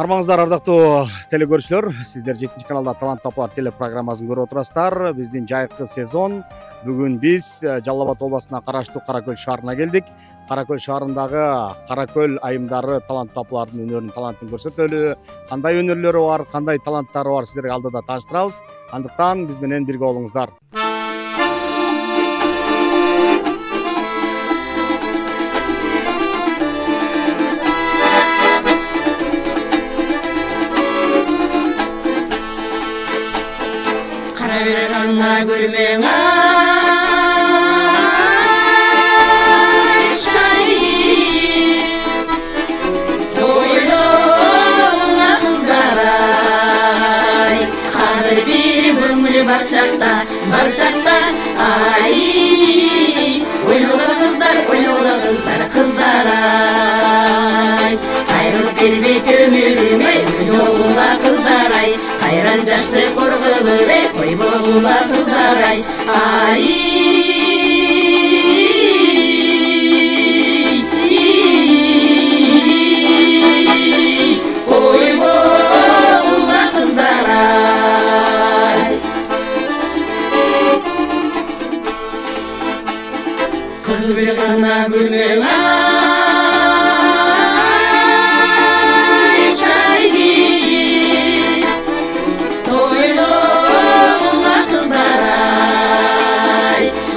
Армаңыздар ардактуу телекөрүүчүлөр, сиздер 7 каналда Талант Тапалар телепрограммасын көрүп отурасыздар. Биздин жайкы сезон. Бүгүн биз Жалал Абад областына караштуу Каракөл шаарына келдик. Каракөл шаарындагы Каракөл айымдары Талант Тапалардын өнөрүн, талантын көрсөтөлү. Кандай өнөрлөрү бар, кандай таланттары бар сиздерге алдыда тааныштырабыз. Андыктан биз менен бирге болуңуздар. Anna görmem ay şahit Doyloğuna kızlar ay Kadir bir bümülü barçakta ay Oynoğla kızlar kızlar ay Ayrılıp gelbet ömürüme oynoğla kızlar ay Ayran yaşlı korkulu ve koy boğula kızlar ay Ay koy boğula kızlar ay Kızıl bir kanına gülmem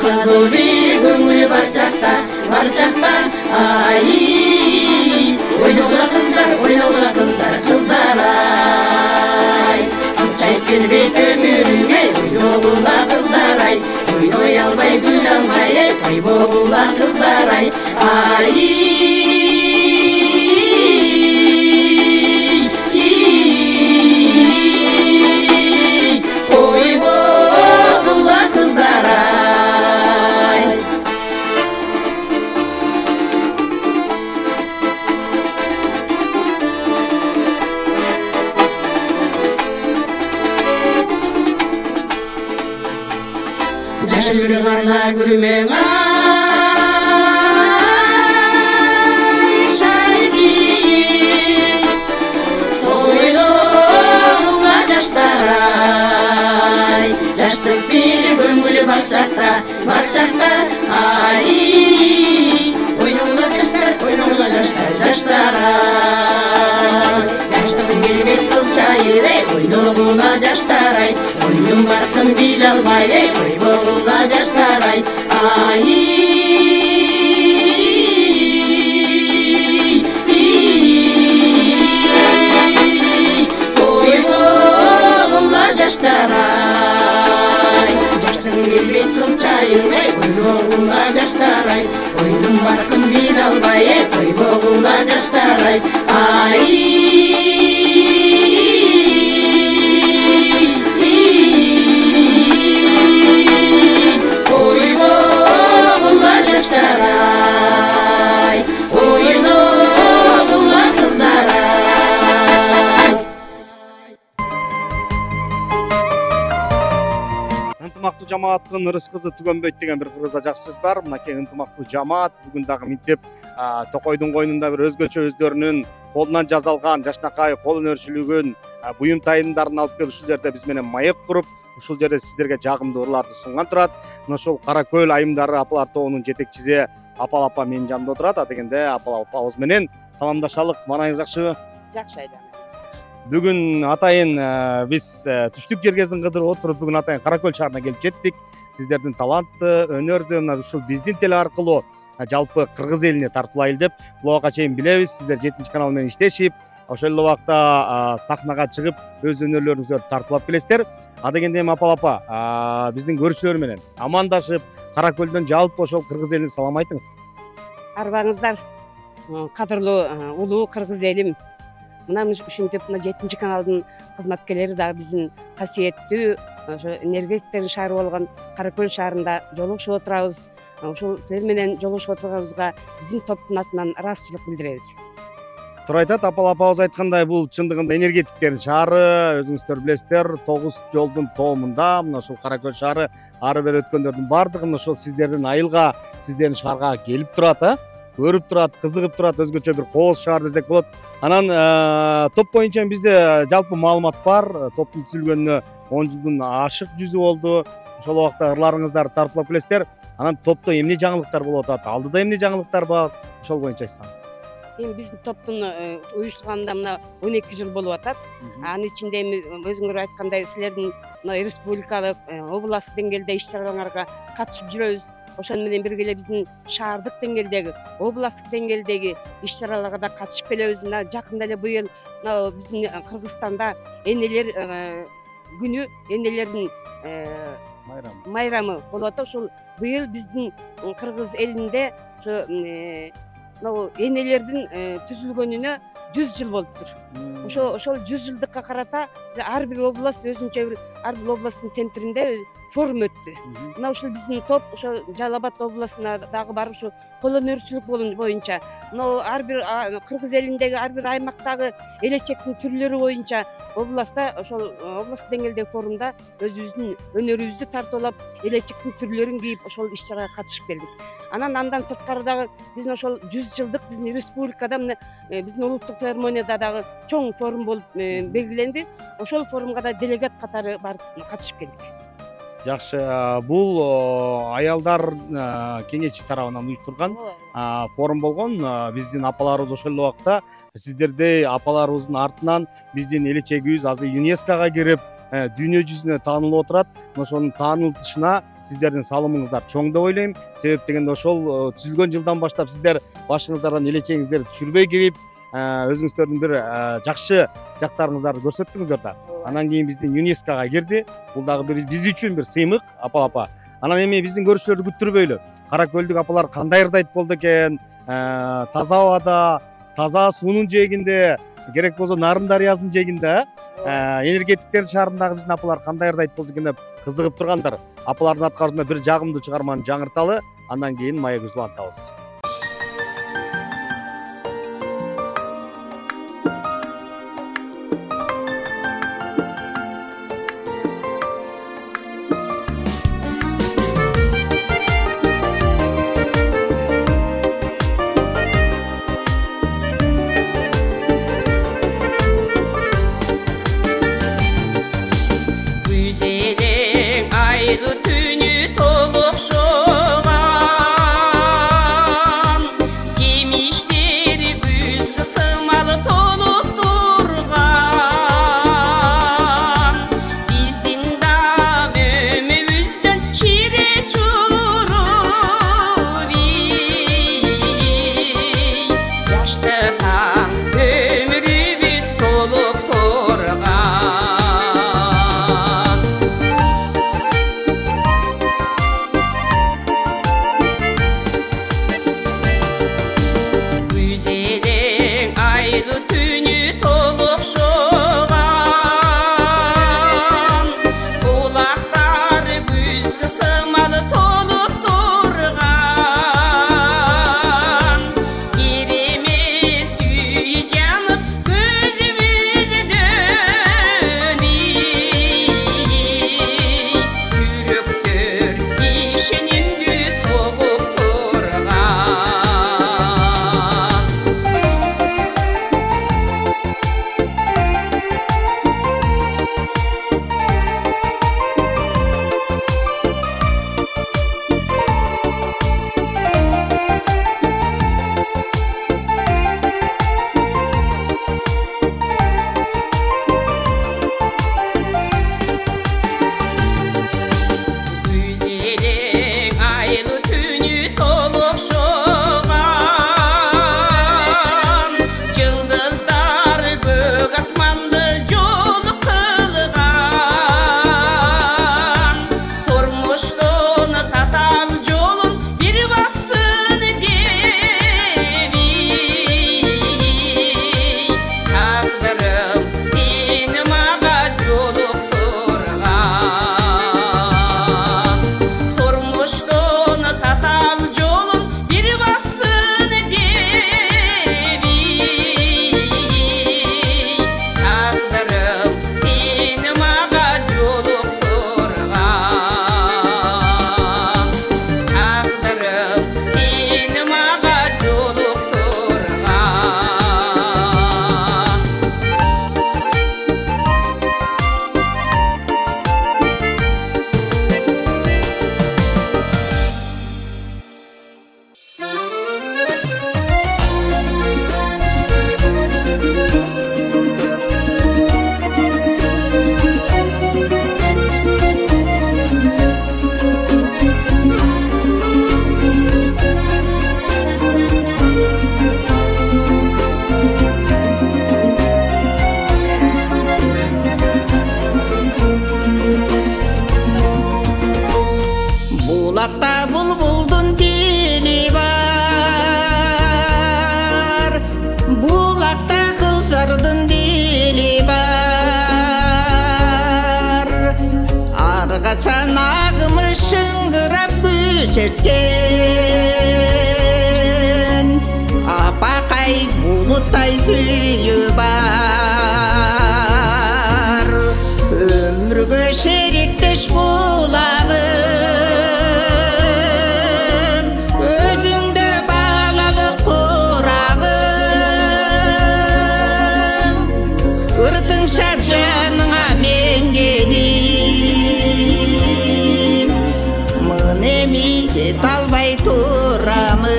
Kızıl bir gönül barçakta ay Oynoğla kızlar ay Çayıp gelbet ömürüme oynoğla kızlar ay Oynoy albay gül albay koy boğula kızlar ay Ay koy boğula kızlar ay Yaşlı bana gülmem ay şahit Oyloğuna yaşlar ay Yaşlık bir gönül barçakta ay Oynoğuna yaşlar ay Yaşlık gelbet kılçayı ve oynoğuna yaşlar ay Oyunum barkın bil almay koy boğula yaşlar ay Ay koy boğula yaşlar ay Yaşlık gelbet kılçayı ve oynoğuna yaşlar ay Oyunum barkın bil almay koy boğula yaşlar ay Ay Ынтымактуу жамааттын ырыс кызы түгөнбөйт деген бир кыргызда жакшы сөз бар. Мынакей ынтымактуу жамаат бүгүн дагы минтип Токойдун койнунда бир өзгөчө өздөрүнүн колунан жасалган жашнакай кол өнөрчүлүгүн буюм тайымдарын алып келип ушул жерде биз менен маек куруп, ушул жерде сиздерге жагымдуу ырларды сунган турат. Мына ушул Каракөл айымдары апалар тобунун жетекчиси Апал апа менин жанымда отурат. Адегенде Апал апабыз менен саламдашалык. Маанайыңыз жакшыбы? Жакшы айдам. Бүгүн атайын биз түштүк жергесин кыдырып отуруп бүгүн атайын Каракөл шаарына келип жеттик. Сиздердин талантты, өнөрдү мына ушул биздин теле аркылуу жалпы кыргыз элине тартуулайлы деп буга чейин билебиз. Сиздер 7 канал менен иштешип, ошол эле убакта сахнага чыгып өз өнөрлөрүңүздөрдү тартуулап келесиздер. Адегенде эми Апал апа биздин көрүүчүлөр менен амандашып, Каракөлдөн жалпы ошол кыргыз элине салам айтыңыз. Арбаңыздар, кадырлуу улуу кыргыз элим. Мына ушинтип мына 7 каналдын кызматкерлери дагы биздин касиеттүү ошо энергетиктердин шаары болгон Каракөл шаарында жолугушуп отурабыз. Ошол силер менен жолугушуп отурганыбызга биздин топтун атынан ыраазычылык билдиребиз. Туура айтат, Апал апабыз айткандай, бул чындыгында энергетиктердин шаары, өзүңүздөр билесиздер, 9 жолдун тоомунда мына ушул Каракөл шаары ары бери өткөндөрдүн бардыгы ошол сиздердин айылга, сиздердин шаарга келип турат. көрүп турат, кызыгып турат, өзгөчө бир кооз шаар десек болот. Анан топ боюнча бизде жалпы маалымат бар. Топтун түзүлгөнүнө 10 жылдын ашык жүзү болду. Ошол убакта ырларыңыздар тарпылап келесиздер. Анан топто эмне жаңылыктар болуп атат? Алдыда эмне жаңылыктар бар? Ошол боюнча айтсаңыз. Эми биздин топтун уюштурганына мына 12 жыл болуп атат. Анын ичинде эми өзүңөр айткандай силердин мына республикалык, областтык деңгээлде иш-чараларга катышып жүрөбүз. Ошону менен бирге эле биздин шаардык деңгээлдеги, областтык деңгээлдеги иш-чараларга да катышып келебиз. Мына жакында эле быйыл мына биздин Кыргызстанда энелер күнү, энелердин майрамы болуп атат. Ошол быйыл биздин кыргыз элинде ошо энелердин түзүлгөнүнө 100 жыл болуптур. Ошол 100 жылдыкка карата ар бир област өзүнчө бир, ар бир областтын центринде форум өттү. Мына ушул биздин топ ошо Жалал Абад областына дагы барып ушу кол өнөрчүлүк боюнча, мына ар бир кыргыз элиндеги ар бир аймактагы элечектин түрлөрү боюнча областта, ошол областтык деңгээлдеги форумда өзүбүздүн өнөрүбүздү тартуулап, элечектин түрлөрүн кийип, ошол иш-чарага катышып келдик. Андан сырткары дагы биздин ошол 100 жылдык биздин республикада мына биздин улуттук филармонияда дагы чоң форум болуп белгиленди. Ошол форумга да делегат катары барып катышып келдик. Жакшы, бул аялдар кеңеши тарабынан уюштурган форум болгон. Биздин апаларыбыз ошол убакта сиздердей апаларыбыздын артынан биздин элечегибиз азыр ЮНЕСКОга кирип, дүйнө жүзүнө таанылып отурат. Ошонун таанылышына сиздердин салымыңыздар чоң деп ойлойм. Себеп дегенде ошол түзүлгөн жылдан баштап сиздер башыңыздардан элечегиңиздерди түшүрбөй кирип, өзүңүздөрдүн бир жакшы жактарыңыздарды көрсөттүңүздөр да. Анан кийин биздин ЮНЕСКОга кирди. Бул дагы биз үчүн бир сыймык, апа. Анан эми биздин көрүүчүлөрдү күттүрбөйлү. Кара көлдүк апалар кандай ырдайт болду экен? Таза абада, таза суунун жээгинде, керек болсо Нарын дарыясынын жээгинде, энергетиктер шаарындагы биздин апалар кандай ырдайт болду экен деп кызыгып тургандар. Апалардын аткарысында бир жагымдуу чыгарманы жаңырталы, андан кийин маек улантабыз. Айлы түнү толук шоға черткен апакай булуттай сүйүү бар өмүргө шериктеш булагым өзүңдө баалалык курагым ыртың шап жаныңа мен келим мынеми кете албай турамын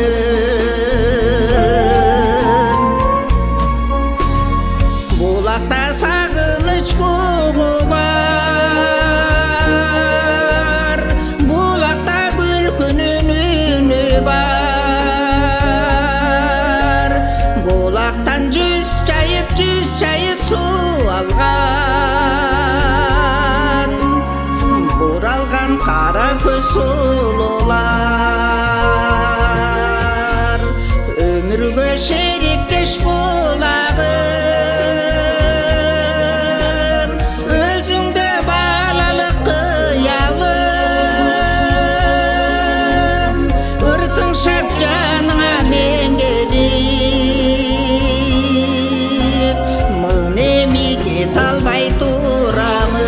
булакта сагыныч бугу бар булакта күлкүнүн үнү бар булактан жүз чайып суу алган буралган кара көз сулуулар өмүргө шериктеш булагым өзүңдө баалалык кыялым ыртың шап жаныңа мен келип мынеми кете албай турамын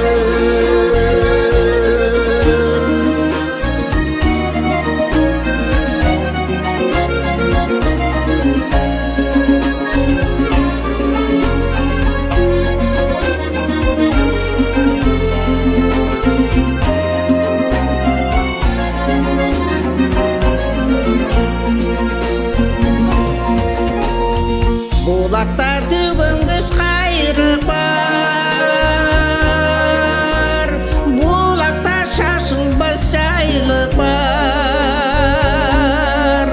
булакта түгөнгүс кайрык бар булакта шашылбас жайлык бар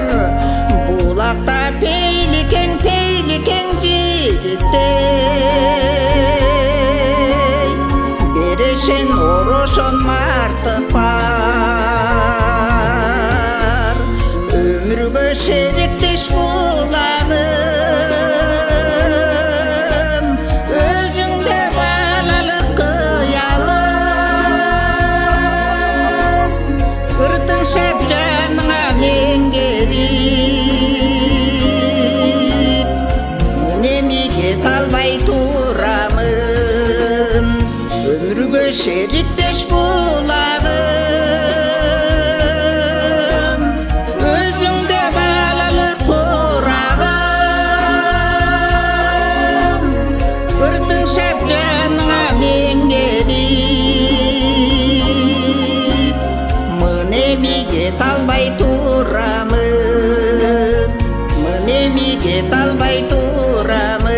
булакта пейликең жигиттей берешен орошон мартык бар өмүргө шериктеш булагым өзүңдө баалалык кыялым ыртың шап жаныңа мен келип мынеми кете албай турамын өмүргө шериктеш булагым өзүңдө баалалык курагым ыртың шап жаныңа мен келип мынеми кете албай турамын мынеми кете албай турамын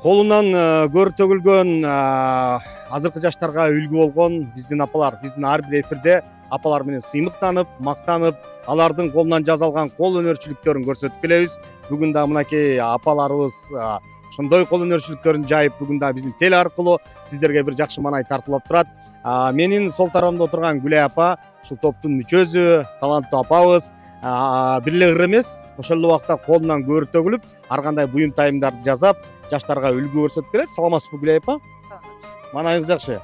колунан көрү төгүлгөн азыркы жаштарга үлгү болгон биздин апалар, биздин ар бир эфирде апалар менен сыймыктанып, мактанып, алардын колунан жасалган кол өнөрчүлүктөрүн көрсөтүп келебиз. Бүгүн да мынакей апаларыбыз ошондой кол өнөрчүлүктөрүн жайып, бүгүн да биздин теле аркылуу сиздерге бир жакшы маанай тартуулап турат. Менин сол тарабымда отурган Гүлай апа ушул топтун мүчөсү, таланттуу апабыз. Бир эле ыр эмес, ошол эле убакта колунан көрү төгүлүп, ар кандай буюм тайымдарды жасап, жаштарга үлгү көрсөтүп келет. Саламатсызбы Гүлай апа? Маанайыңыз жакшы.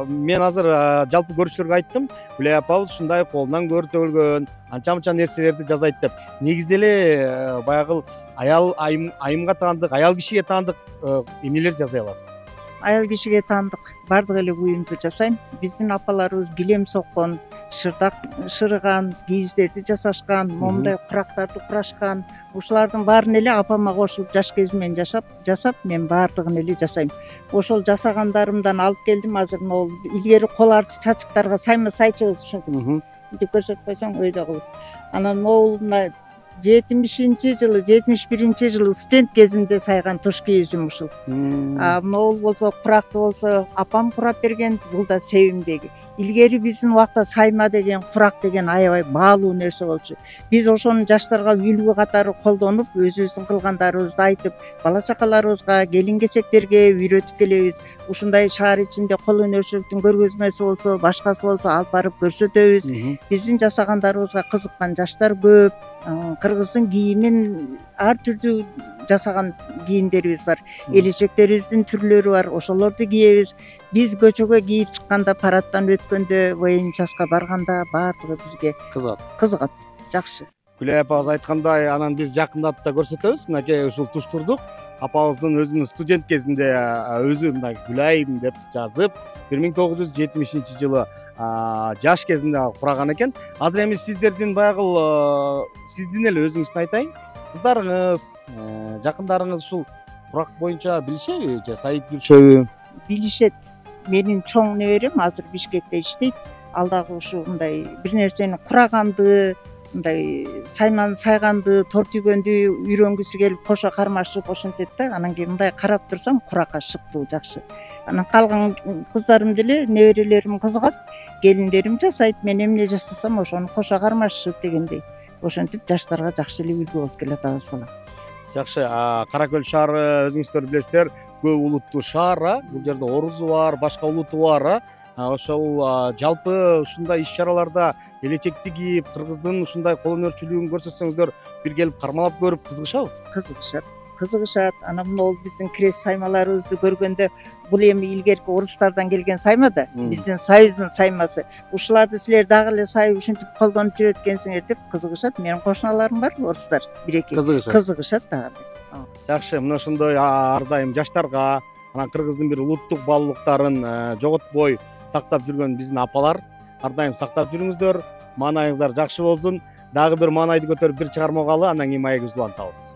Мен азыр жалпы көрүүчүлөргө айттым, Гүлай апабыз ушундай колунан көрү төгүлгөн, анча-мынча нерселерди жасайт деп. Негизи эле баягы аял айымга таандык, аял кишиге таандык эмнелер жасай аласыз? Аял кишиге таандык бардык эле буюмду жасайм. Биздин апаларыбыз килем соккон, шырдак шырыган, кийиздерди жасашкан, момундай курактарды курашкан. Ушулардын баарын эле апама кошулуп жаш кезимен жасап, мен баардыгын эле жасайм. Ошол жасагандарымдан алып келдим. Азыр могул илгери кол арчы чачыктарга сайчыбыз ушинтип мынтип көрсөтүп койсоң өйдө кылып. Анан могул мына 71 жылы студент кезимде сайган туш кийизим ушул. Могул болсо куракты болсо апам курап берген, бул да себимдеги. Илгери биздин убакта сайма деген, курак деген аябай баалуу нерсе болчу. Биз ошону жаштарга үлгү катары колдонуп, өзүбүздүн кылгандарыбызды айтып, бала чакаларыбызга, келин кесектерге үйрөтүп келебиз. Ушундай шаар ичинде кол өнөрчүлүктүн көргөзмөсү болсо, башкасы болсо алып барып көрсөтөбүз. Биздин жасагандарыбызга кызыккан жаштар көп. Кыргыздын кийимин ар түрдүү жасаган кийимдерибиз бар. Элечектерибиздин түрлөрү бар. Ошолорду кийебиз. Биз көчөгө кийип чыкканда, парадтан өткөндө, военчаска барганда баардыгы бизге кызыгат. Жакшы. Күләй апабыз айткандай, анан биз жакындатып да көрсөтөбүз. Мынакей ушул туштурдук. Апабыздын өзүнүн студент кезинде өзү мындай Күләйим деп жазып, 1970-жылы жаш кезинде кураган экен. Азыр эми сиздердин баягы сиздин эле өзүңүздүн айтайын. Кыздарыңыз, жакындарыңыз ушул курак боюнча билишеби же сайып жүрүшөбү? Билишет. Менин чоң неберем азыр Бишкекте иштейт. Ал дагы ушу мындай бир нерсени кураганды, мындай сайманы сайганды, торт үйгөндү үйрөнгүсү келип кошо кармашып ошентет да. Анан кийин мындай карап турсам куракка шыктуу, жакшы. Анан калган кыздарым деле, неберелерим кызыгат, келиндерим жасайт, мен эмне жасасам ошону кошо кармашышып дегендей. Ошентип жаштарга жакшы эле үлгү болуп келатабыз бала. Жакшы, Кара Көл шаары өзүңүздөр билесиздер, көп улуттуу шаар, бул жерде орузу бар, башка улуту бар. Ошол жалпы ушундай иш-чараларда элечекти кийип, кыргыздын ушундай кол өнөрчүлүгүн көрсөтсөңүздөр, бир келип кармалап көрүп кызыгышабы? Кызыгышат. Анан могул биздин крест саймаларыбызды көргөндө, бул эми илгерки орустардан келген сайма да, биздин союздун саймасы. Ушуларды силер дагы эле сайып ушинтип колдонуп жүрөт экенсиңер деп кызыгышат. Менин кошуналарым бар, орустар, бир-эки. Кызыгышат дагы. Жакшы, мына ошондой ар дайым жаштарга, анан кыргыздын бир улуттук баалуулуктарын жоготпой сактап жүргөн биздин апалар, ар дайым сактап жүрүңүздөр. Маанайыңыздар жакшы болсун. Дагы бир маанайды көтөрүп бир чыгарма угалы, андан кийин маегибизди улантабыз.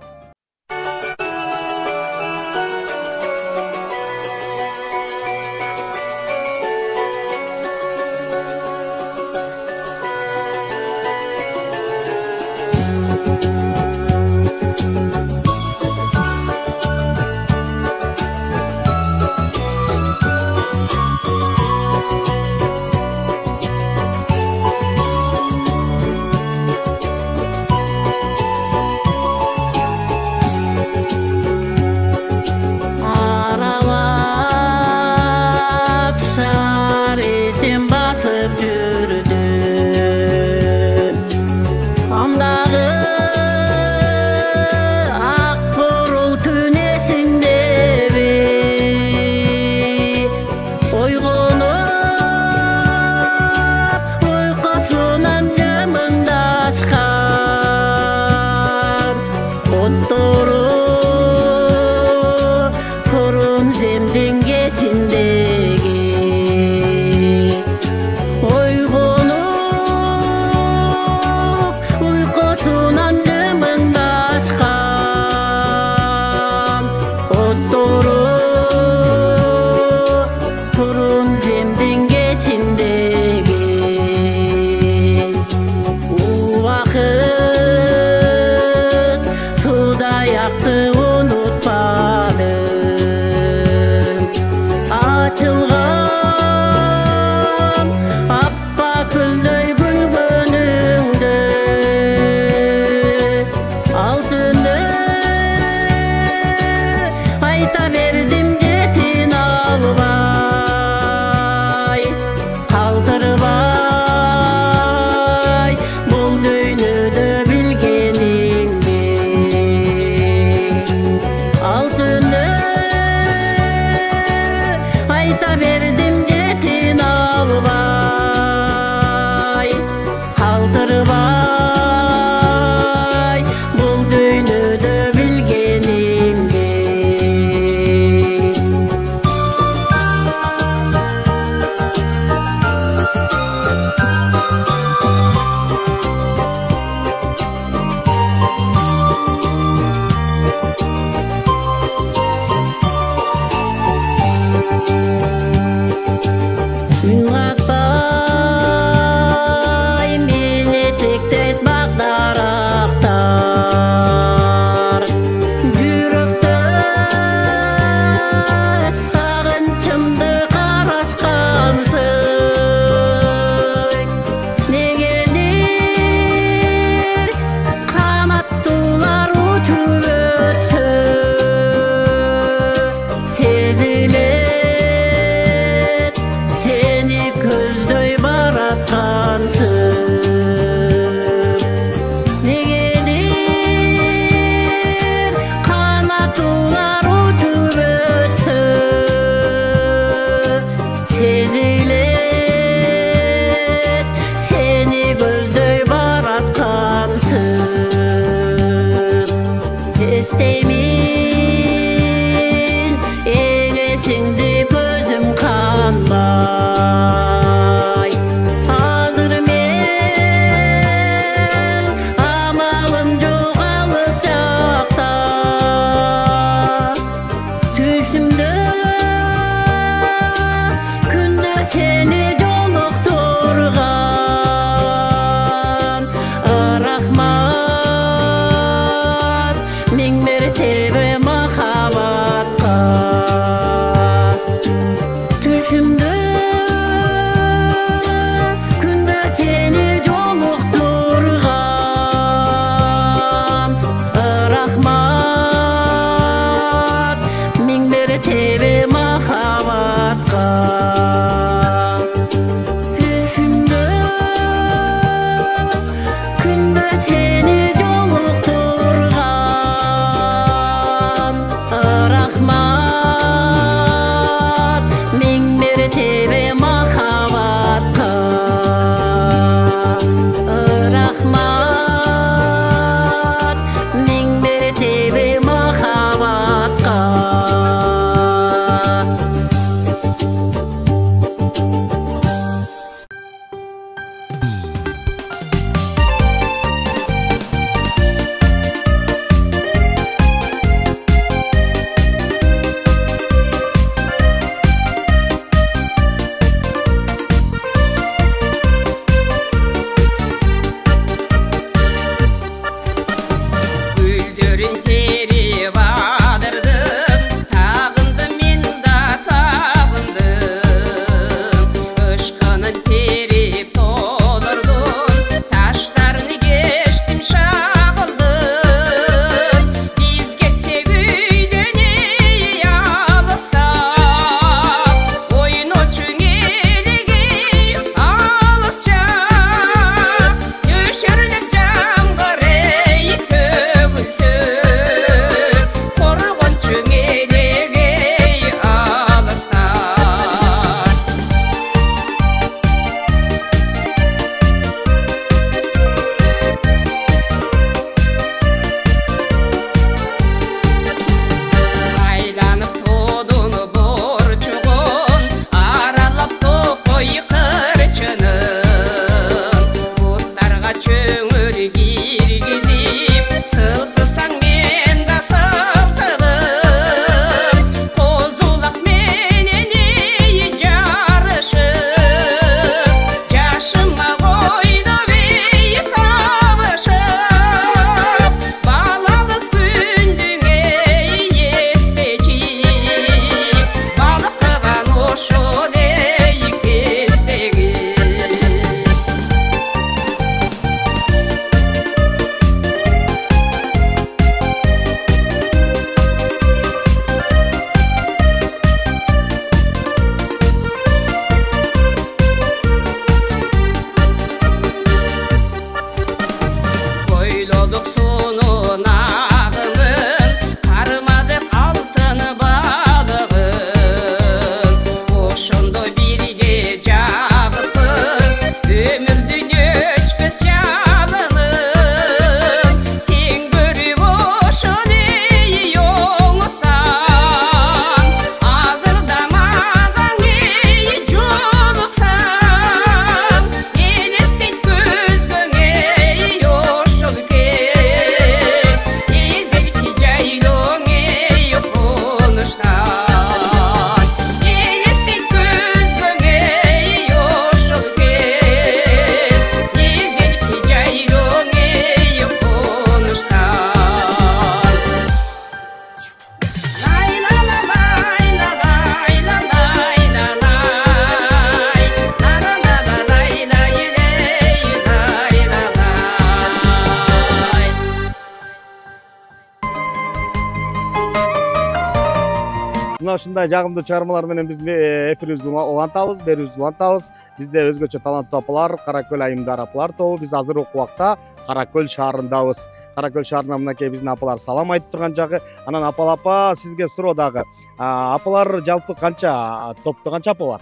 мына ушундай жагымдуу чыгармалар менен биз эфирибизди улантабыз, берүүбүздү улантабыз. Бизде өзгөчө таланттуу апалар, Каракөл айымдар апалар тобу. Биз азыр убакта Каракөл шаарындабыз. Каракөл шаарына мынакей биздин апалар салам айтып турган жагы. Анан апа сизге суроо дагы. Апалар жалпы канча, топто канча апа бар?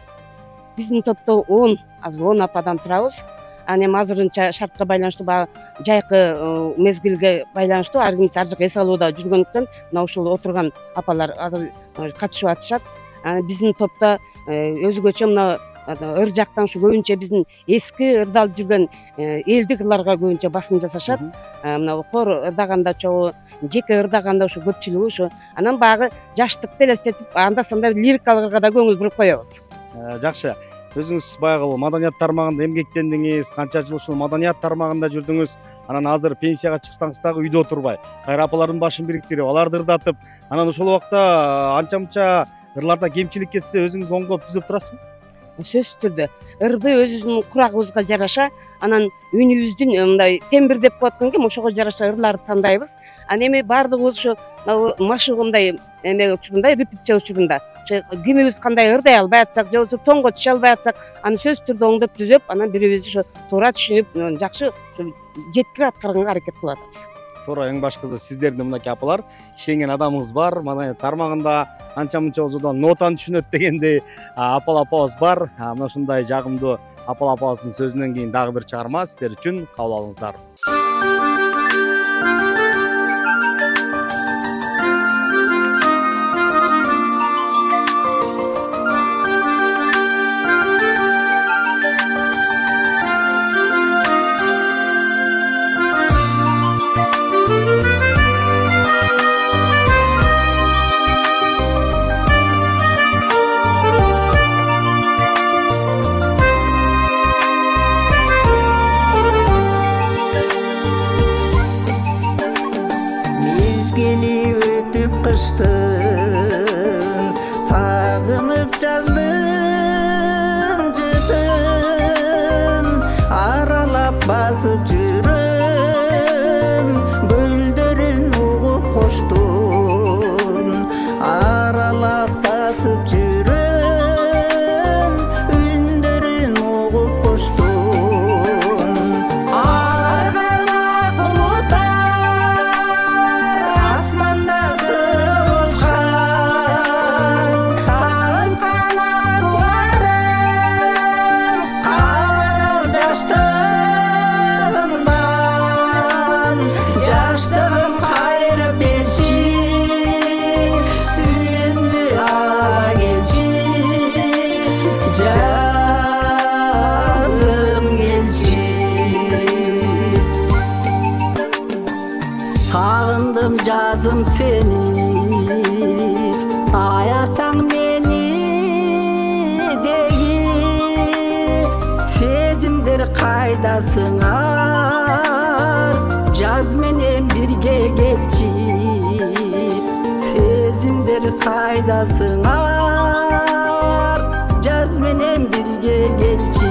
Биздин топто 10, азыр 10 ападан турабыз. Аны эми азырынча шартка байланыштуу баягы жайкы мезгилге байланыштуу ар кимиси ар жака эс алууда жүргөндүктөн мына ушул отурган апалар азыр катышып атышат. Биздин топто өзгөчө мына ыр жактан ушу көбүнчө биздин эски ырдалып жүргөн элдик ырларга көбүнчө басым жасашат. Мына хор ырдаганда чогуу, жеке ырдаганда ушу көпчүлүгү ушу. Анан баягы жаштыкты элестетип анда санда лирикалык ырга да көңүл буруп коебуз. Жакшы. Өзүңүз баягы маданият тармагында эмгектендиңиз, канча жыл ушул маданият тармагында жүрдүңүз. Анан азыр пенсияга чыксаңыз дагы үйдө отурбай, кайра апалардын башын бириктирип, аларды ырдатып, анан ошол убакта анча-мынча ырларда кемчилик кетсе өзүңүз оңдоп түзөп турасызбы? Сөзсүз түрдө ырды өзүбүздүн курагыбызга жараша, анан үнүбүздүн мындай тембир деп коет экен, ошого жараша ырларды тандайбыз. Анан эми баардыгыбыз ушу машыгындай эме учурунда, репетиция учурунда кимибиз кандай ырдай албай атсак, же болбосо тоңго түшө албай атсак, аны сөзсүз түрдө оңдоп түзөп, анан бирибизди ошо туура түшүнүп, жакшы жеткирип аткарганга аракет кылып атабыз. Туура, эң башкысы сиздердин мынакей апалар ишенген адамыңыз бар. Маданият тармагында анча-мынча болсо нотаны түшүнөт дегендей апалабыз бар. Мына ушундай жагымдуу апалабыздын сөзүнөн кийин дагы бир чыгарма сиздер үчүн кабыл алыңыздар. Сагынып жаздың жытын, аралап басып жүрөм, гүлдөрүн угуп коштун, аралап басып жүрөм, үндөрүн угуп коштун. Аргалап булуттар асманда Sağındım жазым seni, ayasan beni deyi, sezimdir kaydasınar, jaz menen birge gelçi, sezimdir kaydasınar, jaz menen birge gelçi.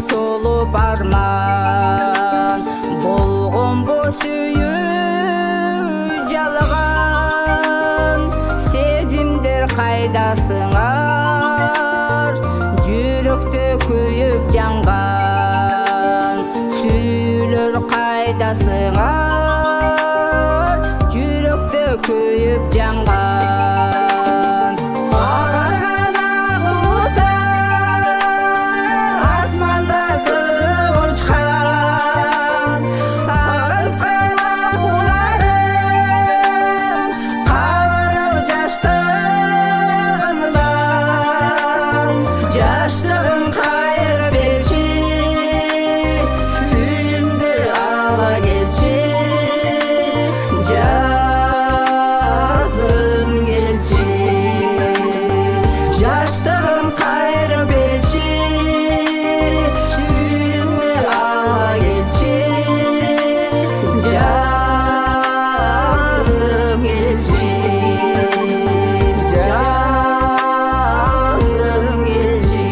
Tolup arman bolgon bu süyü jalgan, sezimdir kaydasınar, jüröktө kүйүp jangan. сыңар жүрөктө күйүп жанган агарган ак булуттар асманда сызып учкан сагынткан акууларым кабарыл жаштыгымдан жаштыгым кайра берчи күйүмдү ала келчи жазым келчи жаштыгым кайра берчи күйүмдү ала келчи жазым келчи жазым келчи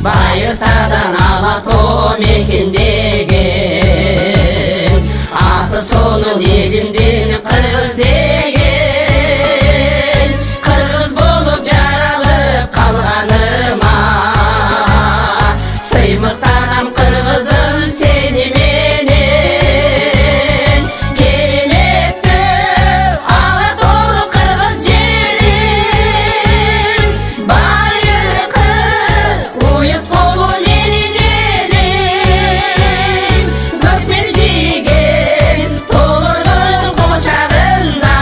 Байыртадан Алатоо мекендеген аты сонун элиндин кыргыз деген кыргыз болуп жаралып калганыма сыймыктанам кыргызым сени менен кереметтүү Алатоолук кыргыз жерим байыркы уют болу менин элим көкмел жийген тоолордун кочагында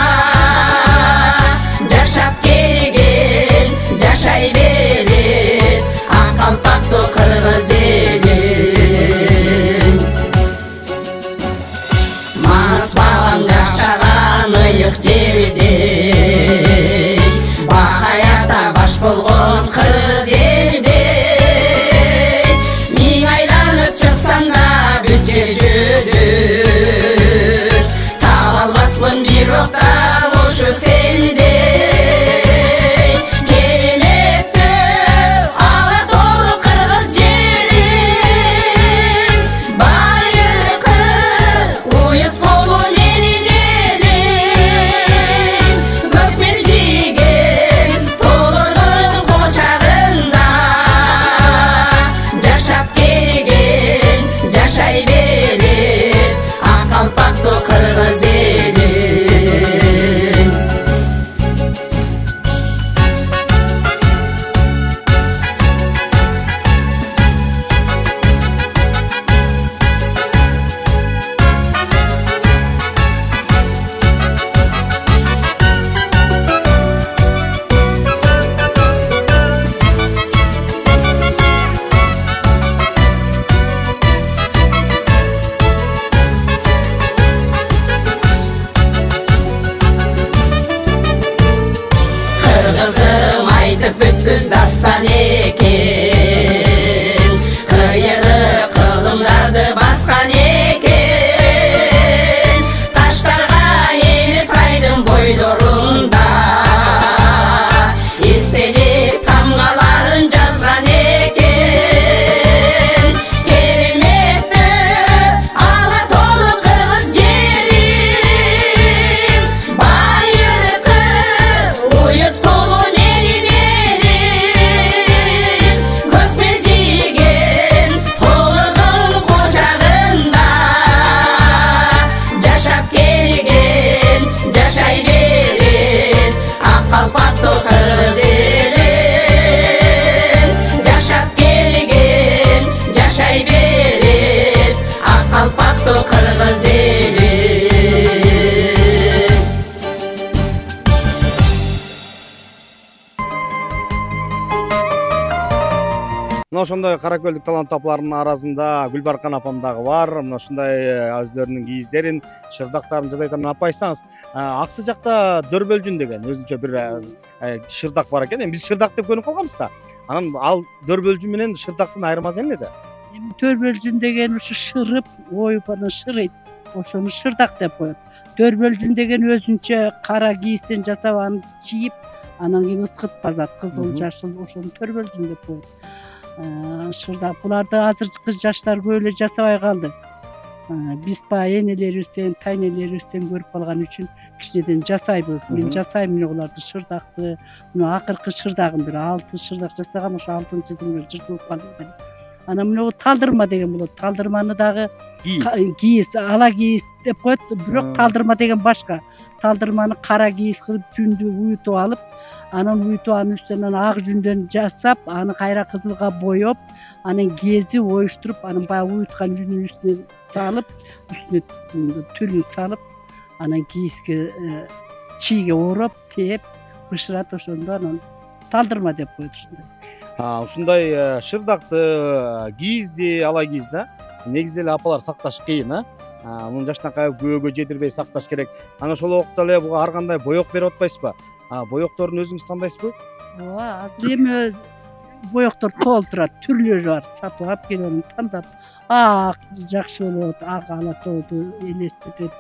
жашап келген жашай берет ак калпактуу кыргыз элим манас бабам жашаган ыйык жерде бакаякта баш болгон кыргыз элде миң айланып чыксам да бүт жер жүзү таба албаспын бирок да ушу сендей кереметтүү Алатоолук кыргыз жерим байыркы уют болу менин элим көкмел жийген тоолордун кочагында жашап келген жашай берет ак калпактуу кыргыз элим кыргызым айтып бүткүз дастан экен кыйыры кылымдарды баскан экен таштарга элес айдын бойлорунда эстелик тамгаларын жазган экен кереметтүү Алатоолук кыргыз жерим байыркы уют болу менин элим көкмел жийген тоолордун кочагында жашап келген жашай берет ак калпактуу кыргыз элим жашап келген жашай берет ак калпактуу кыргыз элим мына ошондой каракөлдүк талант тапаларынын арасында Гүлбаркан апам дагы бар. Мына ушундай өздөрүнүн кийиздерин, шырдактарын жасайт. Апа айтсаңыз, Аксы жакта Дөrbөлжүн деген өзүнчө бир шырдак бар экен. Биз шырдак деп көрүнүп калганбыз да. Анан ал Дөrbөлжүн менен шырдактын айырмасы эмнеде? Дөrbөлжүн деген ушу шырып, оюп анан шырыйт. ошону шырдак деп коет. Дөрбөлжүн деген өзүнчө кара кийизден жасап аны чийип, анан кийин ыскытып казат. Кызыл, жашыл ошону төрбөлжүн деп коет. Шырдак буларды азыркы жаштар көп эле жасабай калды. Биз баягы энелерибизден, тайнелерибизден көрүп калган үчүн кичинеден жасайбыз. Мен жасайм мына буларды шырдакты. Мына акыркы шырдагымдыр. 6 шырдак жасагам, ошо 6-чы чизимдер жыртылып калды. Анан мына талдырма деген болот. Талдырманы дагы кийиз, ала кийиз деп коет, бирок талдырма деген башка. Талдырманы кара кийиз кылып жүндү уютуп алып, анан уютуп анын үстүнөн ак жүндөн жасап, аны кайра кызылга боеп, анан кези оюштуруп, анан баягы уюткан жүндүн үстүнө салып, үстүнө түлүн салып, анан кийизге чийге ороп, тээп, бышырат, ошондо анан талдырма деп коет ушундай. Ушундай шырдакты, кийизди, ала кийизди негизи эле апалар сакташ кыйын, мунун жашынакай күбөгө жетирбей сакташ керек. Анан ошол убакта эле буга ар кандай боек берип атпайсызбы? Боекторун өзүңүз тандайсызбы? Ооба, азыр эми боектор толтурат, түрлөрү бар. Сатып алып келип анан тандап, ак жакшы болот, ак алатоодо элестетет,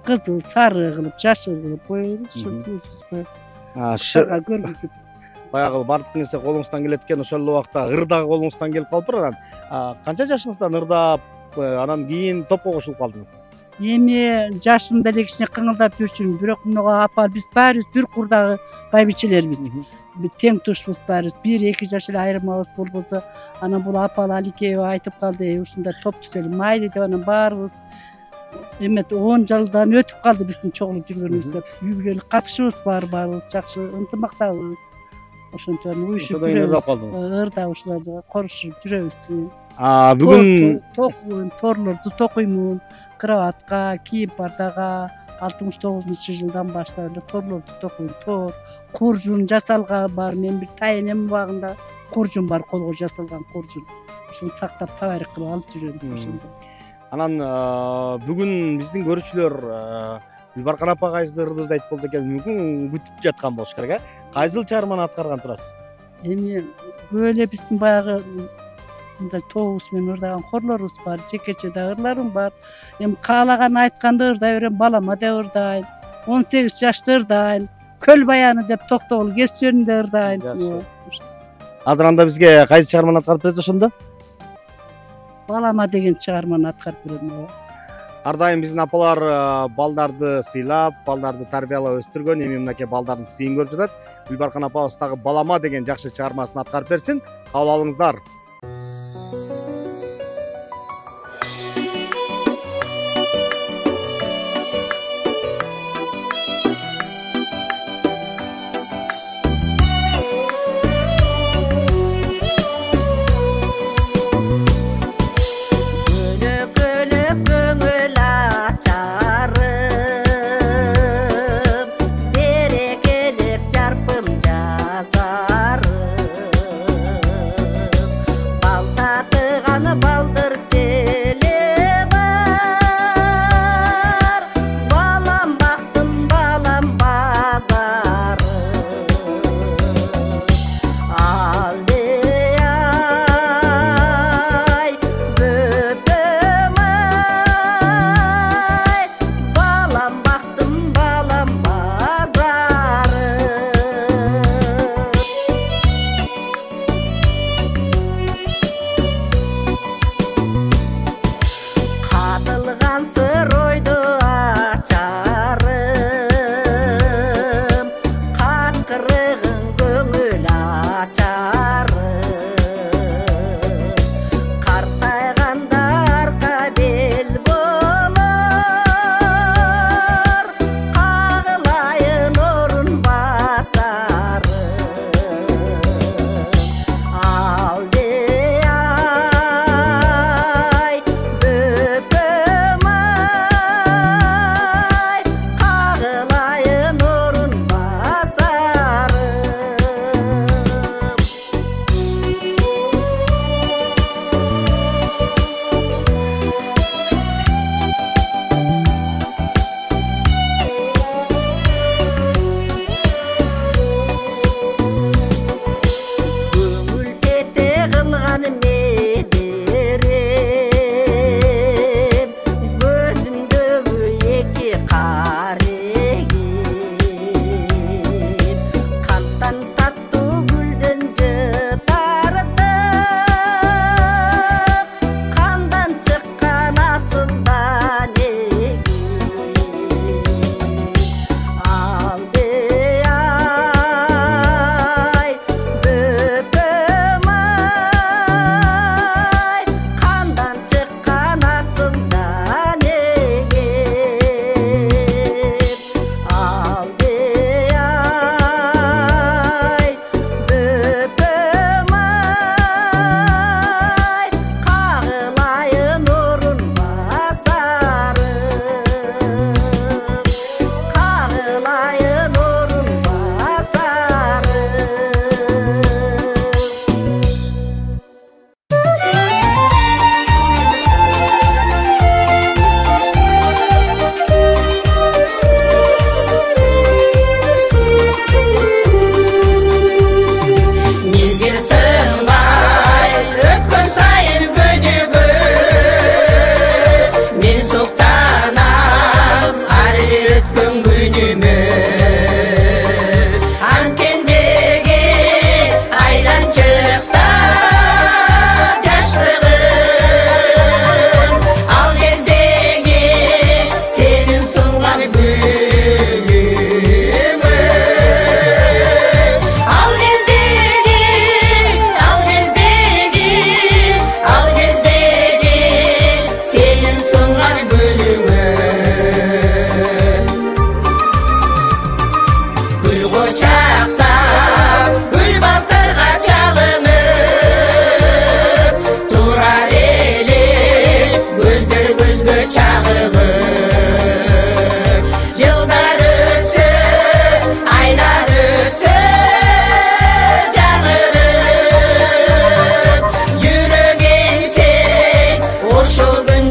кызыл, сары кылып, жашыл кылып боебуз. Баягы бардык нерсе колуңуздан келет экен, ошол убакта ыр дагы колуңуздан келип калыптыр. Анан канча жашыңыздан ырдап, анан кийин топко кошулуп калдыңыз? Эми жашымда эле кичине кыңылдап жүрчүмүн, бирок мына апа биз баарыбыз бир курдагы байбичелербиз. Тең тушпуз баарыбыз. 1-2 жаш эле айырмабыз болбосо, анан бул апа Аликеева айтып калды, ушундай топ түзөлү майлы деп, анан баарыбыз эме 10 жылдан өтүп калды биздин чогулуп жүргөнүбүз. Үй-бүлөлүк катышыбыз бар, баарыбыз жакшы ынтымактабыз. Ошентип уюшуп жүрөбүз. Ырда ушуларды корушуп жүрөбүз. Бүгүн торлорду токуймун, кроватка, кийим пардага 69-жылдан баштап эле торлорду токуйм. Тор, куржун жасалган бар. Мен бир тайенем убагында куржун бар, колго жасалган куржун. Ошону сактап табарык кылып алып жүрөм ошондо. Анан бүгүн биздин көрүүчүлөр Гүлбаркан апа кайсы ырдызды айтып болду экен, мүмкүн күтүп жаткан болуш керек, Кайсыл чыгарманы аткарган турасыз? Эми көп эле биздин баягы мындай тобубуз менен ырдаган хорлорубуз бар, жекече да ырларым бар. Эми каалаган айтканды ырдай берем, балама деп ырдайм, 18 жашта ырдайм, көл баяны деп Токтогул кез жөнүндө ырдайм. Азыр анда бизге кайсы чыгарманы аткарып бересиз ошондо? Балама деген чыгарманы аткарып берем. Ар дайым биздин апалар балдарды сыйлап, балдарды тарбиялап өстүргөн, эми мынакей балдардын сыйын көрүп жатат. Гүлбаркан апабыз дагы балама деген жакшы чыгармасын аткарып берсин. Кабыл алыңыздар.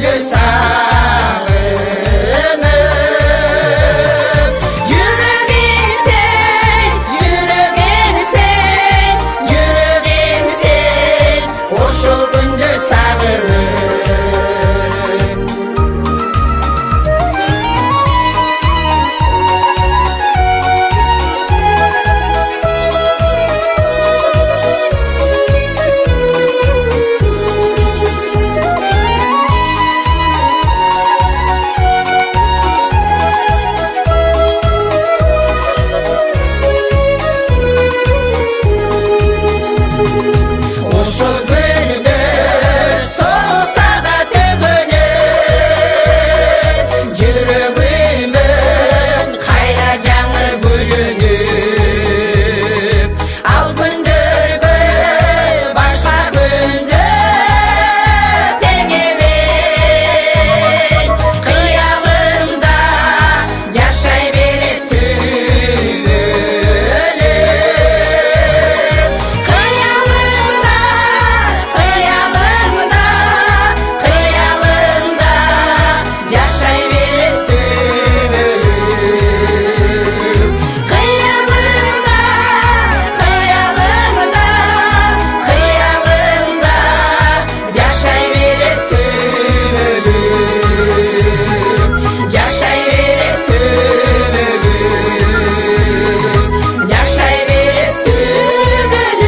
күндү сагынып жүрөгүң сен ошол күндү сагынып ошол күндөр соолса да төгөнөп жүрөгүмөн кайра жаңы гүлүнүп ал күндөргө башка күндөр тең эмес кыялымда жашай берет түбөлүп кыялымда жашай берет түбөлүп кыялымда жашай берет түбөлүп жашай берет түбөлүп жашай берет түбөлүп.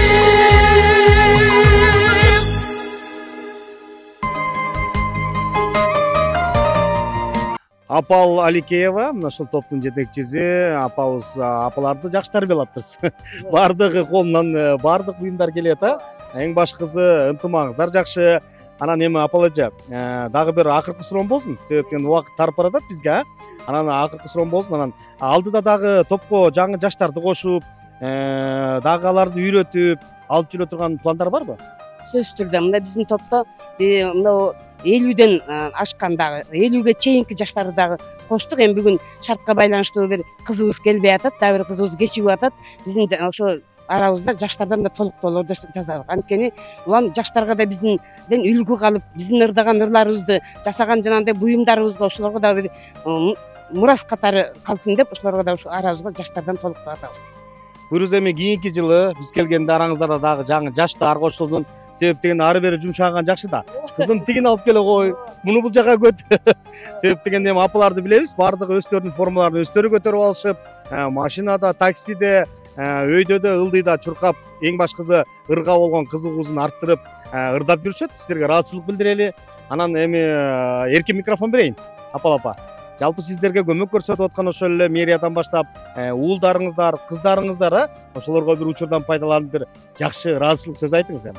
Апал Аликеева, мына ушул топтун жетекчиси, апаларды жакшы тарбиялаптырсыз. Бардыгы колунан бардык буюмдар келет, эң башкысы ынтымагыңыздар жакшы. Анан эми апал эже, дагы бир акыркы суроом болсун, себептен убакыт тарып баратат бизге. Анан акыркы суроом болсун, анан алдыда дагы топко жаңы жаштарды кошуп, дагы аларды үйрөтүп, алып жүрө турган пландар барбы? сөзсүз түрдө мына биздин топто мына 50ден ашкан дагы 50ге чейинки жаштарды дагы коштук. Эми бүгүн шартка байланыштуу бир кызыбыз келбей атат, дагы бир кызыбыз кечигип атат. Биздин ошо арабызда жаштардан да толуктоолор жасадык. Анткени улам жаштарга да бизден үлгү калып, биздин ырдаган ырларыбызды жасаган жанагындай буюмдарыбызга ошолорго дагы бир мурас катары калсын деп, ошолорго да ушу арабызга жаштардан толуктап атабыз. Буюрса эми кийинки жылы биз келгенде араңыздарда дагы жаңы жаштар кошулсын. Себеп деген ары бери жумшаган жакшы да. Кызым тигин алып келе кой, муну бул жака көт. Себеп дегенде эми апаларды билебиз, бардыгы өздөрүнүн формаларын өздөрү көтөрүп алышып, машинада, таксиде, өйдө да, ылдыйда чуркап, эң башкысы ырга болгон кызыгуусун арттырып, ырдап жүрүшөт. Сиздерге ыраазычылык билдирели. Анан эми эркин микрофон берейин. Апал апа, жалпы сиздерге көмөк көрсөтүп аткан ошол эле мэриядан баштап уулдарыңыздар, кыздарыңыздар, ошолорго бир учурдан пайдаланып бир жакшы ыраазычылык сөз айтыңыз эми.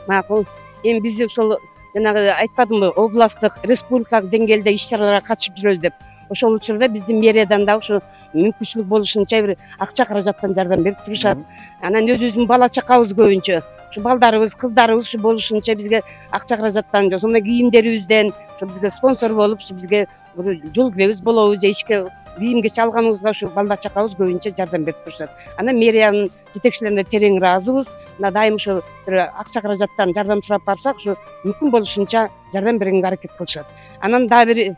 Макул. Эми биз ошол жанагы айтпадымбы, областтык, республикалык деңгээлде иш-чараларга катышып жүрөбүз деп. Ошол учурда биздин мэриядан да ушу мүмкүнчүлүк болушунча бир акча каражаттан жардам берип турушат. Анан өзүбүздүн бала чакабыз көбүнчө ушу балдарыбыз, кыздарыбыз ушу болушунча бизге акча каражаттан, ошондой кийимдерибизден ушу бизге спонсор болуп, ушу бизге жол киребиз болобу же ишке кийим-кечек алганыбызга ушу бала чакабыз көбүнчө жардам берип турушат. Анан мэриянын жетекчилерине терең ыраазыбыз. Мына дайым ушу бир акча каражаттан жардам сурап барсак, ушу мүмкүн болушунча жардам бергенге аракет кылышат. Анан дагы бир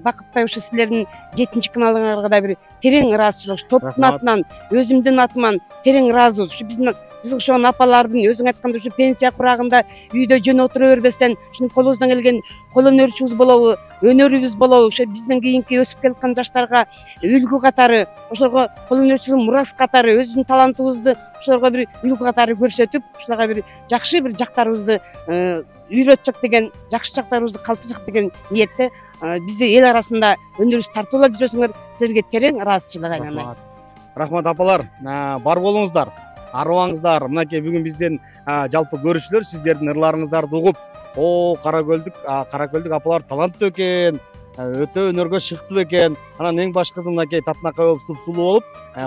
бакытбай ушу силердин 7 каналыңарга да бир терең ыраазычылык, топтун атынан, өзүмдүн атыман терең ыраазыбыз. Ушу биз ошол апалардын өзүң айткандай ушу пенсия курагында үйдө жөн отура бербестен, ушуну колубуздан келген кол өнөрчүбүз болобу, өнөрүбүз болобу, ошо биздин кийинки өсүп келаткан жаштарга үлгү катары, ошолорго кол өнөрчүлүк мурас катары, өзүбүздүн талантыбызды ошолорго бир үлгү катары көрсөтүп, ошолорго бир жакшы бир жактарыбызды үйрөтсөк деген, жакшы жактарыбызды калтырсак деген ниетте бизди эл арасында өнөрүбүз тартуулап жүрөсүңөр, силерге терең ыраазычылык айнанат. Рахмат апалар, бар болуңуздар, арыбаңыздар. Мынакей бүгүн бизден жалпы көрүүчүлөр сиздердин ырларыңыздарды угуп, Каракөлдүк апалар таланттуу экен, өтө өнөргө шыктуу экен. Анан эң башкысы мынакей татынакай болуп, сулуу болуп,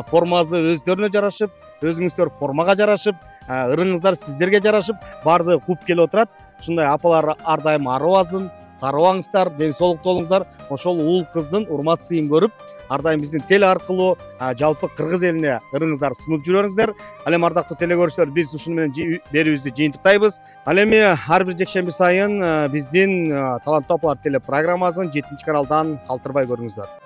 формасы өздөрүнө жарашып, өзүңүздөр формага жарашып, ырыңыздар сиздерге жарашып, баардыгы куп келип отурат. Ушундай апалар ар дайым арыбасын, карыбаңыздар, ден соолукта болуңуздар. Ошол уул кыздын урмат сыйын көрүп, ар дайым биздин теле аркылуу жалпы кыргыз элине ырыңыздар сунуп жүрөңүздөр. Ал эми ардактуу теле көрүүчүлөр, биз ушуну менен берүүбүздү жыйынтыктайбыз. Ал эми ар бир жекшемби сайын биздин таланттуу апалар теле программасын 7 каналдан калтырбай көрүңүздөр.